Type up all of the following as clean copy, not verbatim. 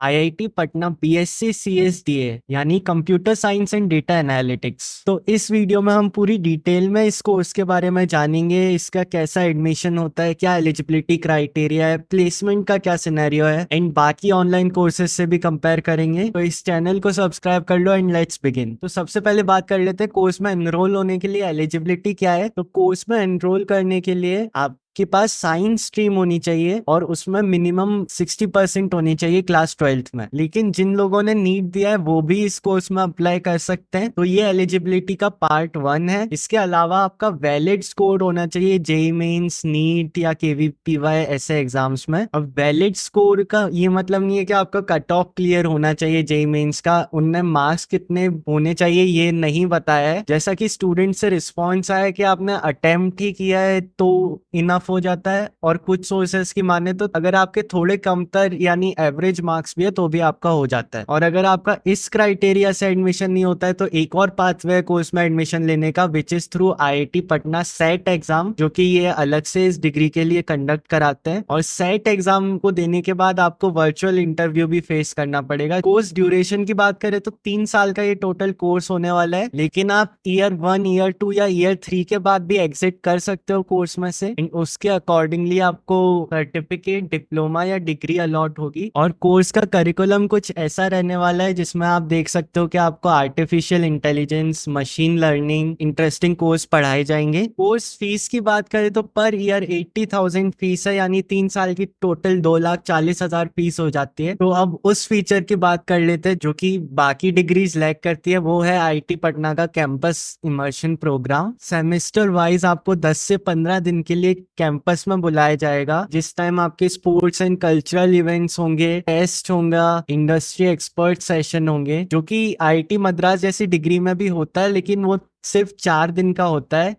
IIT Patna BSc सीएसडीए यानी computer science and data analytics. तो इस वीडियो में हम पूरी डिटेल में इस कोर्स के बारे में जानेंगे, इसका कैसा एडमिशन होता है, क्या एलिजिबिलिटी क्राइटेरिया है, प्लेसमेंट का क्या सिनेरियो है, एंड बाकी ऑनलाइन कोर्सेज से भी कंपेयर करेंगे। तो इस चैनल को सब्सक्राइब कर लो एंड लेट्स बिगिन। तो सबसे पहले बात कर लेते हैं कोर्स में एनरोल होने के लिए एलिजिबिलिटी क्या है। तो कोर्स में एनरोल करने के लिए आपके पास साइंस स्ट्रीम होनी चाहिए और उसमें मिनिमम 60% होनी चाहिए क्लास 12th में। लेकिन जिन लोगों ने नीट दिया है वो भी इस कोर्स में अप्लाई कर सकते हैं। तो ये एलिजिबिलिटी का पार्ट 1 है। इसके अलावा आपका वैलिड स्कोर होना चाहिए जेईई मेंस, नीट या केवीपीवाई ऐसे एग्जाम्स में। अब वैलिड स्कोर का ये मतलब नहीं है कि आपका कट ऑफ क्लियर होना चाहिए जेईई मेंस का, उनने मार्क्स कितने होने चाहिए ये नहीं बताया है। जैसा कि स्टूडेंट से रिस्पॉन्स आया कि आपने अटेम्प्ट ही किया है तो इनफ हो जाता है, और कुछ सोर्सेस की माने तो अगर आपके थोड़े कमतर यानी एवरेज मार्क्स भी है तो भी आपका हो जाता है। और अगर आपका इस क्राइटेरिया से एडमिशन नहीं होता है तो एक और पाथवे कोर्स में एडमिशन लेने का, which is through IIT Patna set exam, जो कि ये अलग से इस डिग्री के लिए कंडक्ट कराते हैं। और सेट एग्जाम को देने के बाद आपको वर्चुअल इंटरव्यू भी फेस करना पड़ेगा। कोर्स ड्यूरेशन की बात करें तो 3 साल का ये टोटल कोर्स होने वाला है, लेकिन आप ईयर 1, ईयर 2 या ईयर 3 के बाद भी एग्जिट कर सकते हो कोर्स में से। उसके अकॉर्डिंगली आपको सर्टिफिकेट, डिप्लोमा या डिग्री अलॉट होगी। और कोर्स का करिकुलम कुछ ऐसा रहने वाला है जिसमें आप देख सकते हो कि आपको artificial intelligence, machine learning, interesting course पढ़ाए जाएंगे। कोर्स फीस की बात करें तो पर ईयर 80,000 फीस है, यानी 3 साल की टोटल 2,40,000 फीस हो जाती है। तो अब उस फीचर की बात कर लेते हैं जो कि बाकी डिग्रीज लैक करती है, वो है आईआईटी पटना का campus immersion programme. Semester wise आपको 10 से 15 दिन के लिए कैंपस में बुलाया जाएगा, जिस टाइम आपके स्पोर्ट्स एंड कल्चरल इवेंट्स होंगे, टेस्ट होगा, इंडस्ट्री एक्सपर्ट सेशन होंगे, जो कि आईआईटी मद्रास जैसी डिग्री में भी होता है, लेकिन वो सिर्फ 4 दिन का होता है।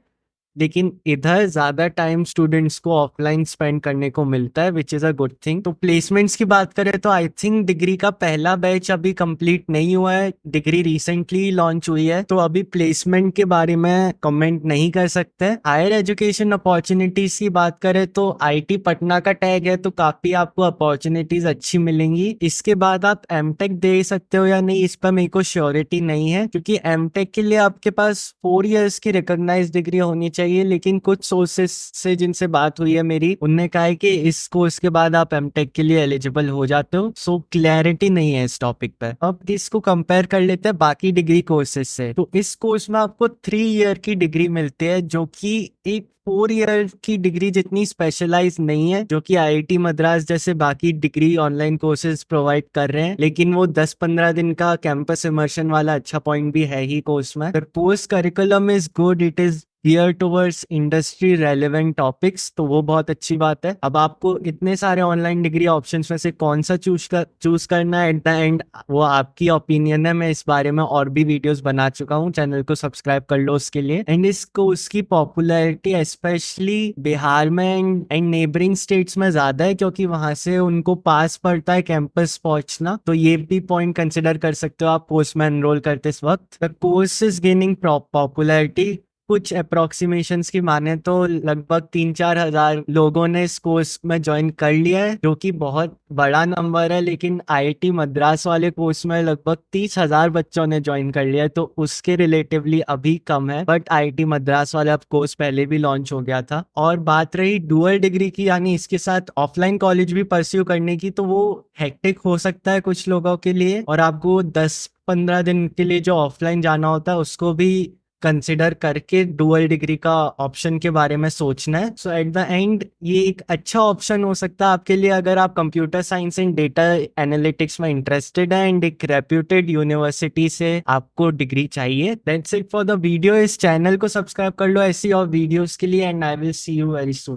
लेकिन इधर ज्यादा टाइम स्टूडेंट्स को ऑफलाइन स्पेंड करने को मिलता है, which is a good thing. तो प्लेसमेंट्स की बात करें तो आई थिंक डिग्री का पहला बैच अभी कंप्लीट नहीं हुआ है, डिग्री रिसेंटली लॉन्च हुई है, तो अभी प्लेसमेंट के बारे में कमेंट नहीं कर सकते। हायर एजुकेशन अपॉर्चुनिटीज की बात करें तो आईटी पटना का टैग है तो काफी आपको अपॉर्चुनिटीज अच्छी मिलेंगी। इसके बाद आप एमटेक दे सकते हो या नहीं इस पर मेरे को श्योरिटी नहीं है, क्योंकि एमटेक के लिए आपके पास 4 इयर्स की रिकॉग्नाइज्ड डिग्री होनी चाहिए। लेकिन कुछ सोर्सेस से जिनसे बात हुई है मेरी, उनने कहा है कि इस कोर्स के बाद आप एमटेक के लिए एलिजिबल हो जाते हो। सो क्लैरिटी नहीं है इस टॉपिक पर। अब इसको कंपेयर कर लेते हैं बाकी डिग्री कोर्सेज से। तो इस कोर्स में आपको 3 ईयर की डिग्री मिलती है, जो कि एक 4 ईयर की डिग्री जितनी स्पेशलाइज नहीं है, जो कि आईआईटी मद्रास जैसे बाकी डिग्री ऑनलाइन कोर्सेज प्रोवाइड कर रहे हैं। लेकिन वो 10-15 दिन का कैंपस इमर्शन वाला अच्छा पॉइंट भी है ही कोर्स में। Course curriculum is good, it is gear towards industry relevant topics, तो वो बहुत अच्छी बात है। अब आपको इतने सारे ऑनलाइन डिग्री ऑप्शंस में से कौन सा चूज करना है एट द एंड, वो आपकी ओपिनियन है। मैं इस बारे में और भी वीडियोस बना चुका हूँ, चैनल को सब्सक्राइब कर लो उसके लिए। एंड इस कोर्स की पॉपुलैरिटी स्पेशली बिहार में एंड नेबरिंग स्टेट्स में ज्यादा है, क्योंकि वहां से उनको पास पड़ता है कैंपस पहुंचना। तो ये भी पॉइंट कंसिडर कर सकते हो आप कोर्स में एनरोल करते इस वक्त। The course is gaining popularity. कुछ अप्रोक्सीमेशंस की माने तो लगभग 3-4 हजार लोगों ने इस कोर्स में ज्वाइन कर लिया है, जो कि बहुत बड़ा नंबर है। लेकिन आईआईटी मद्रास वाले कोर्स में लगभग 30,000 बच्चों ने ज्वाइन कर लिया है, तो उसके रिलेटिवली अभी कम है। बट आईआईटी मद्रास वाला कोर्स पहले भी लॉन्च हो गया था। और बात रही डुअल डिग्री की, यानी इसके साथ ऑफलाइन कॉलेज भी परस्यू करने की, तो वो हेक्टिक हो सकता है कुछ लोगों के लिए, और आपको 10-15 दिन के लिए जो ऑफलाइन जाना होता है उसको भी कंसिडर करके डुअल डिग्री का ऑप्शन के बारे में सोचना है। सो एट द एंड ये एक अच्छा ऑप्शन हो सकता है आपके लिए अगर आप computer science and data analytics में इंटरेस्टेड है एंड एक रेप्यूटेड यूनिवर्सिटी से आपको डिग्री चाहिए। That's it for the video. इस चैनल को सब्सक्राइब कर लो ऐसी और वीडियोस के लिए, and I will see you very soon.